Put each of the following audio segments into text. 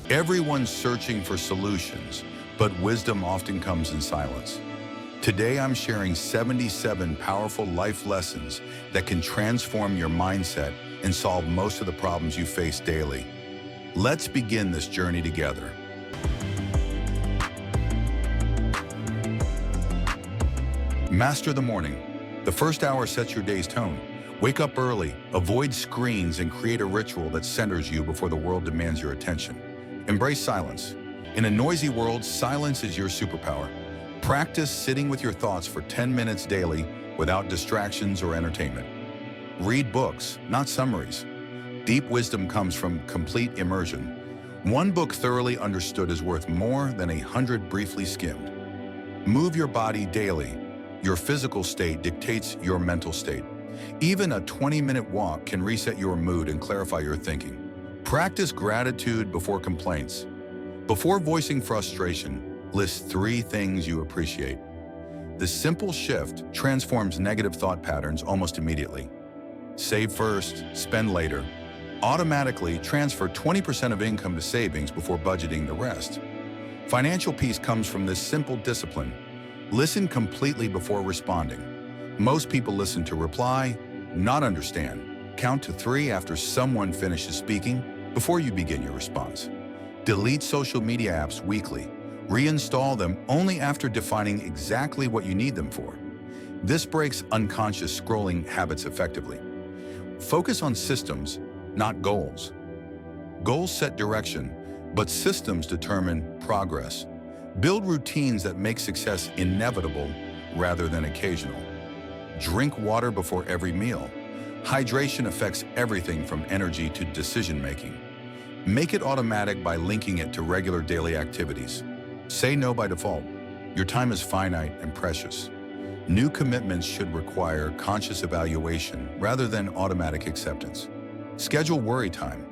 Everyone's searching for solutions, but wisdom often comes in silence. Today, I'm sharing 77 powerful life lessons that can transform your mindset and solve most of the problems you face daily. Let's begin this journey together. Master the morning. The first hour sets your day's tone. Wake up early, avoid screens, and create a ritual that centers you before the world demands your attention. Embrace silence. In a noisy world, silence is your superpower. Practice sitting with your thoughts for 10 minutes daily without distractions or entertainment. Read books, not summaries. Deep wisdom comes from complete immersion. One book thoroughly understood is worth more than 100 briefly skimmed. Move your body daily. Your physical state dictates your mental state. Even a 20-minute walk can reset your mood and clarify your thinking. Practice gratitude before complaints. Before voicing frustration, list 3 things you appreciate. This simple shift transforms negative thought patterns almost immediately. Save first, spend later. Automatically transfer 20% of income to savings before budgeting the rest. Financial peace comes from this simple discipline. Listen completely before responding. Most people listen to reply, not understand. Count to 3 after someone finishes speaking before you begin your response. Delete social media apps weekly. Reinstall them only after defining exactly what you need them for. This breaks unconscious scrolling habits effectively. Focus on systems, not goals. Goals set direction, but systems determine progress. Build routines that make success inevitable rather than occasional. Drink water before every meal. Hydration affects everything from energy to decision-making. Make it automatic by linking it to regular daily activities. Say no by default. Your time is finite and precious. New commitments should require conscious evaluation rather than automatic acceptance. Schedule worry time.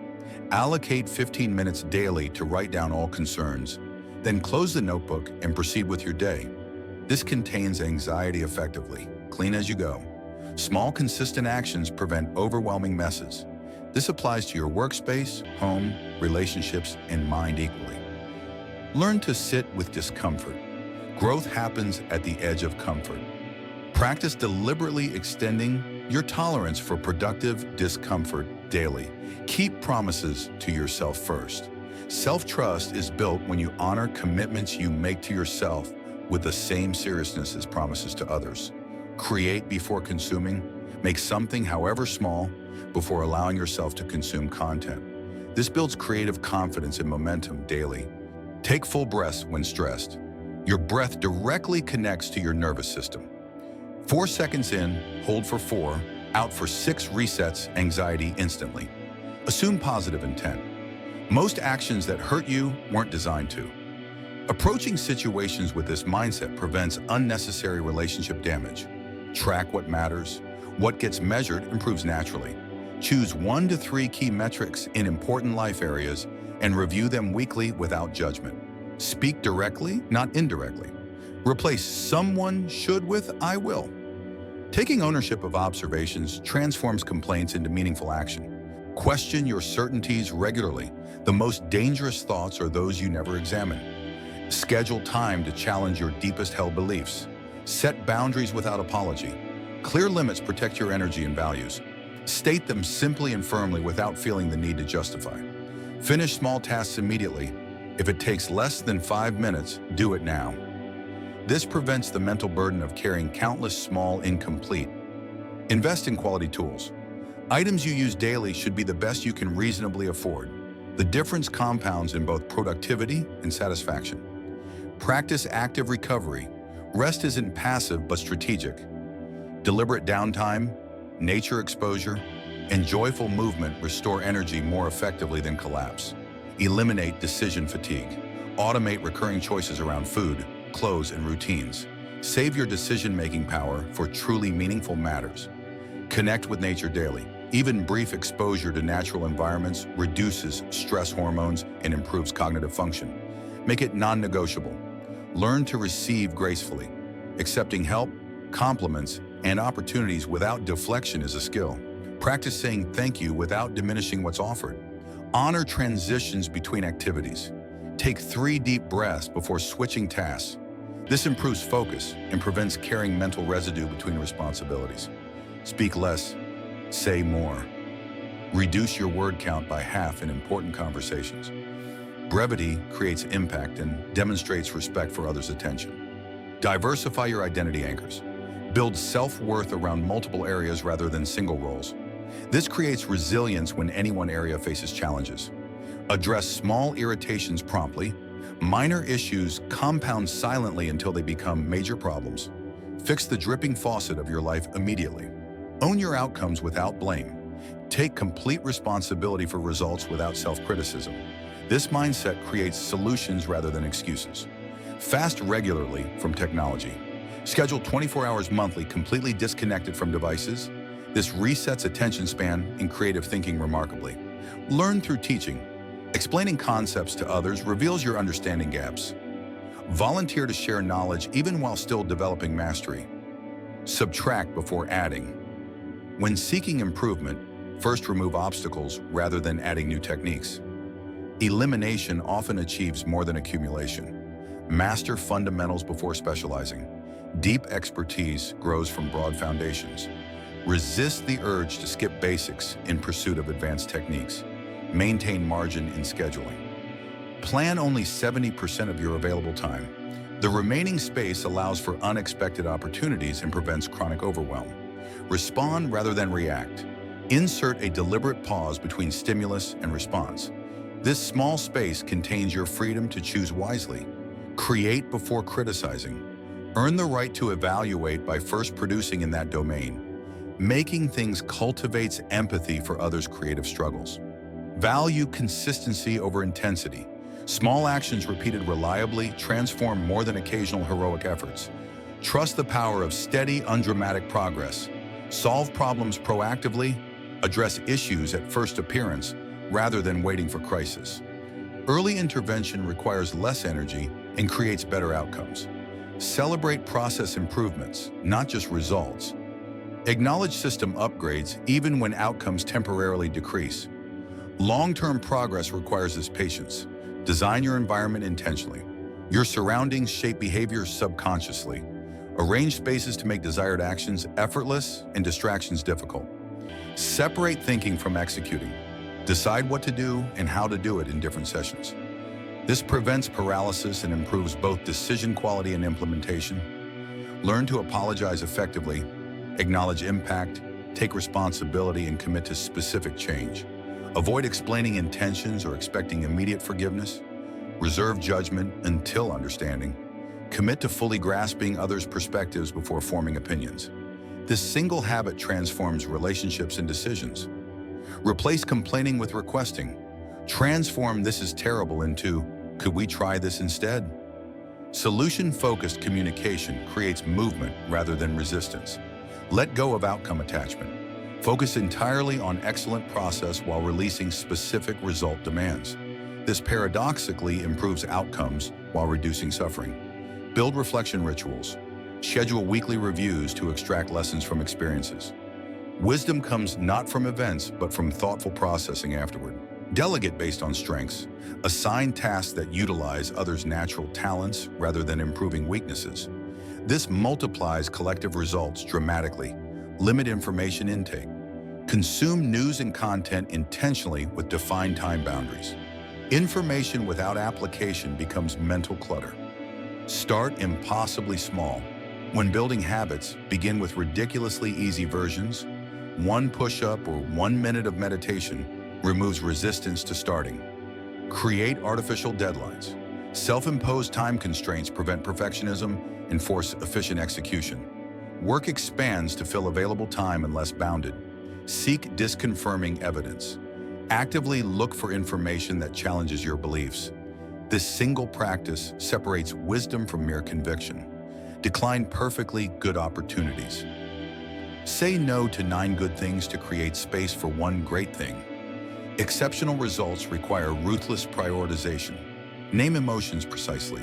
Allocate 15 minutes daily to write down all concerns. Then close the notebook and proceed with your day. This contains anxiety effectively. Clean as you go. Small, consistent actions prevent overwhelming messes. This applies to your workspace, home, relationships, and mind equally. Learn to sit with discomfort. Growth happens at the edge of comfort. Practice deliberately extending your tolerance for productive discomfort daily. Keep promises to yourself first. Self-trust is built when you honor commitments you make to yourself with the same seriousness as promises to others. Create before consuming. Make something, however small, before allowing yourself to consume content. This builds creative confidence and momentum daily. Take full breaths when stressed. Your breath directly connects to your nervous system. 4 seconds in, hold for 4, out for 6 resets anxiety instantly. Assume positive intent. Most actions that hurt you weren't designed to. Approaching situations with this mindset prevents unnecessary relationship damage. Track what matters. What gets measured improves naturally. Choose 1 to 3 key metrics in important life areas and review them weekly without judgment. Speak directly, not indirectly. Replace someone should with I will. Taking ownership of observations transforms complaints into meaningful action. Question your certainties regularly. The most dangerous thoughts are those you never examine. Schedule time to challenge your deepest held beliefs. Set boundaries without apology. Clear limits protect your energy and values. State them simply and firmly without feeling the need to justify. Finish small tasks immediately. If it takes less than 5 minutes, do it now. This prevents the mental burden of carrying countless small incomplete. Invest in quality tools. Items you use daily should be the best you can reasonably afford. The difference compounds in both productivity and satisfaction. Practice active recovery. Rest isn't passive but strategic. Deliberate downtime, nature exposure, and joyful movement restore energy more effectively than collapse. Eliminate decision fatigue. Automate recurring choices around food, clothes, and routines. Save your decision-making power for truly meaningful matters. Connect with nature daily. Even brief exposure to natural environments reduces stress hormones and improves cognitive function. Make it non-negotiable. Learn to receive gracefully. Accepting help, compliments, and opportunities without deflection is a skill. Practice saying thank you without diminishing what's offered. Honor transitions between activities. Take 3 deep breaths before switching tasks. This improves focus and prevents carrying mental residue between responsibilities. Speak less, say more. Reduce your word count by half in important conversations. Brevity creates impact and demonstrates respect for others' attention. Diversify your identity anchors. Build self-worth around multiple areas rather than single roles. This creates resilience when any one area faces challenges. Address small irritations promptly. Minor issues compound silently until they become major problems. Fix the dripping faucet of your life immediately. Own your outcomes without blame. Take complete responsibility for results without self-criticism. This mindset creates solutions rather than excuses. Fast regularly from technology. Schedule 24 hours monthly completely disconnected from devices. This resets attention span and creative thinking remarkably. Learn through teaching. Explaining concepts to others reveals your understanding gaps. Volunteer to share knowledge even while still developing mastery. Subtract before adding. When seeking improvement, first remove obstacles rather than adding new techniques. Elimination often achieves more than accumulation. Master fundamentals before specializing. Deep expertise grows from broad foundations. Resist the urge to skip basics in pursuit of advanced techniques. Maintain margin in scheduling. Plan only 70% of your available time. The remaining space allows for unexpected opportunities and prevents chronic overwhelm. Respond rather than react. Insert a deliberate pause between stimulus and response. This small space contains your freedom to choose wisely. Create before criticizing. Earn the right to evaluate by first producing in that domain. Making things cultivates empathy for others' creative struggles. Value consistency over intensity. Small actions repeated reliably transform more than occasional heroic efforts. Trust the power of steady, undramatic progress. Solve problems proactively. Address issues at first appearance rather than waiting for crisis. Early intervention requires less energy and creates better outcomes. Celebrate process improvements, not just results. Acknowledge system upgrades even when outcomes temporarily decrease. Long-term progress requires this patience. Design your environment intentionally. Your surroundings shape behavior subconsciously. Arrange spaces to make desired actions effortless and distractions difficult. Separate thinking from executing. Decide what to do and how to do it in different sessions. This prevents paralysis and improves both decision quality and implementation. Learn to apologize effectively, acknowledge impact, take responsibility, and commit to specific change. Avoid explaining intentions or expecting immediate forgiveness. Reserve judgment until understanding. Commit to fully grasping others' perspectives before forming opinions. This single habit transforms relationships and decisions. Replace complaining with requesting. Transform "this is terrible" into "could we try this instead?" Solution-focused communication creates movement rather than resistance. Let go of outcome attachment. Focus entirely on excellent process while releasing specific result demands. This paradoxically improves outcomes while reducing suffering. Build reflection rituals. Schedule weekly reviews to extract lessons from experiences. Wisdom comes not from events, but from thoughtful processing afterward. Delegate based on strengths. Assign tasks that utilize others' natural talents rather than improving weaknesses. This multiplies collective results dramatically. Limit information intake. Consume news and content intentionally with defined time boundaries. Information without application becomes mental clutter. Start impossibly small. When building habits, begin with ridiculously easy versions. 1 push-up or 1 minute of meditation removes resistance to starting. Create artificial deadlines. Self-imposed time constraints prevent perfectionism and force efficient execution. Work expands to fill available time unless bounded. Seek disconfirming evidence. Actively look for information that challenges your beliefs. This single practice separates wisdom from mere conviction. Decline perfectly good opportunities. Say no to 9 good things to create space for 1 great thing. Exceptional results require ruthless prioritization. Name emotions precisely.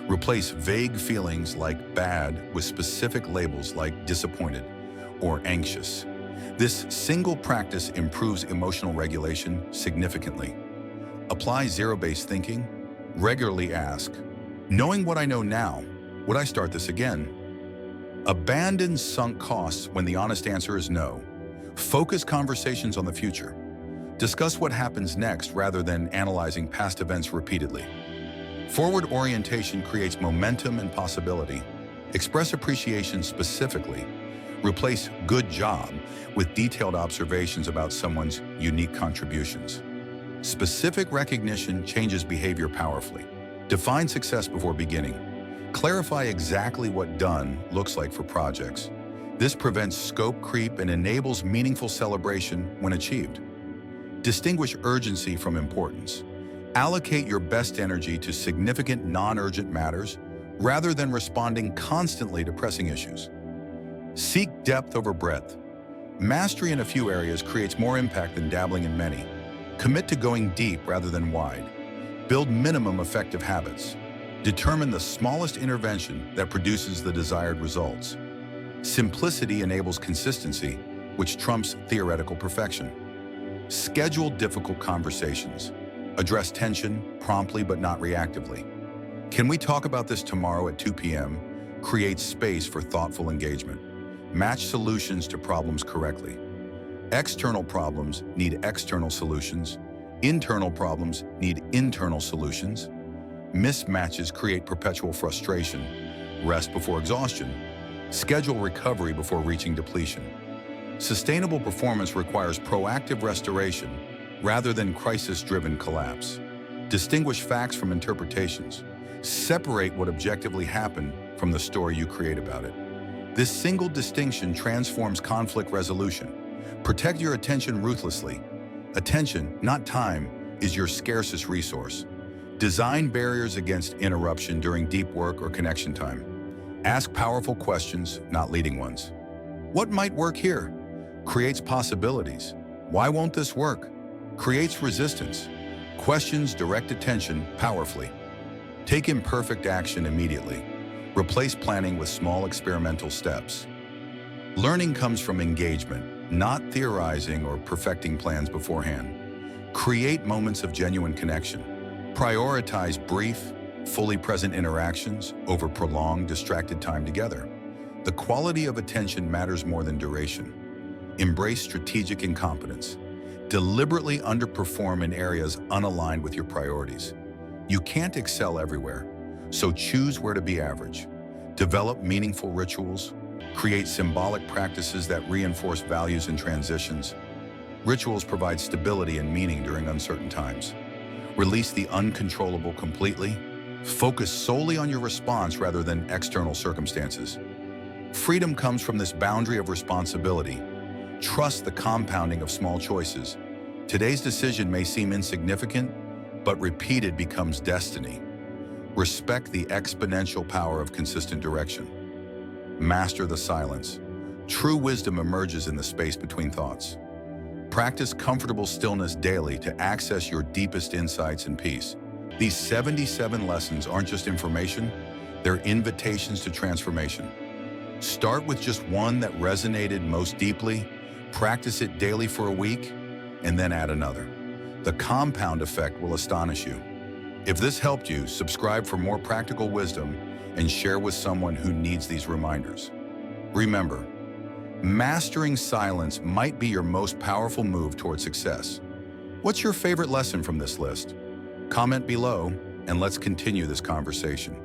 Replace vague feelings like bad with specific labels like disappointed or anxious. This single practice improves emotional regulation significantly. Apply zero-based thinking. Regularly ask, knowing what I know now, would I start this again? Abandon sunk costs when the honest answer is no. Focus conversations on the future. Discuss what happens next rather than analyzing past events repeatedly. Forward orientation creates momentum and possibility. Express appreciation specifically. Replace good job with detailed observations about someone's unique contributions. Specific recognition changes behavior powerfully. Define success before beginning. Clarify exactly what done looks like for projects. This prevents scope creep and enables meaningful celebration when achieved. Distinguish urgency from importance. Allocate your best energy to significant non-urgent matters rather than responding constantly to pressing issues. Seek depth over breadth. Mastery in a few areas creates more impact than dabbling in many. Commit to going deep rather than wide. Build minimum effective habits. Determine the smallest intervention that produces the desired results. Simplicity enables consistency, which trumps theoretical perfection. Schedule difficult conversations. Address tension promptly but not reactively. Can we talk about this tomorrow at 2 p.m.? Create space for thoughtful engagement. Match solutions to problems correctly. External problems need external solutions. Internal problems need internal solutions. Mismatches create perpetual frustration. Rest before exhaustion. Schedule recovery before reaching depletion. Sustainable performance requires proactive restoration rather than crisis-driven collapse. Distinguish facts from interpretations. Separate what objectively happened from the story you create about it. This single distinction transforms conflict resolution. Protect your attention ruthlessly. Attention, not time, is your scarcest resource. Design barriers against interruption during deep work or connection time. Ask powerful questions, not leading ones. What might work here? Creates possibilities. Why won't this work? Creates resistance. Questions direct attention powerfully. Take imperfect action immediately. Replace planning with small experimental steps. Learning comes from engagement, not theorizing or perfecting plans beforehand. Create moments of genuine connection. Prioritize brief, fully present interactions over prolonged, distracted time together. The quality of attention matters more than duration. Embrace strategic incompetence. Deliberately underperform in areas unaligned with your priorities. You can't excel everywhere, so choose where to be average. Develop meaningful rituals. Create symbolic practices that reinforce values in transitions. Rituals provide stability and meaning during uncertain times. Release the uncontrollable completely. Focus solely on your response rather than external circumstances. Freedom comes from this boundary of responsibility. Trust the compounding of small choices. Today's decision may seem insignificant, but repeated becomes destiny. Respect the exponential power of consistent direction. Master the silence. True wisdom emerges in the space between thoughts. Practice comfortable stillness daily to access your deepest insights and peace. These 77 lessons aren't just information, they're invitations to transformation. Start with just one that resonated most deeply, practice it daily for a week, and then add another. The compound effect will astonish you. If this helped you, subscribe for more practical wisdom and share with someone who needs these reminders. Remember, mastering silence might be your most powerful move toward success. What's your favorite lesson from this list? Comment below and let's continue this conversation.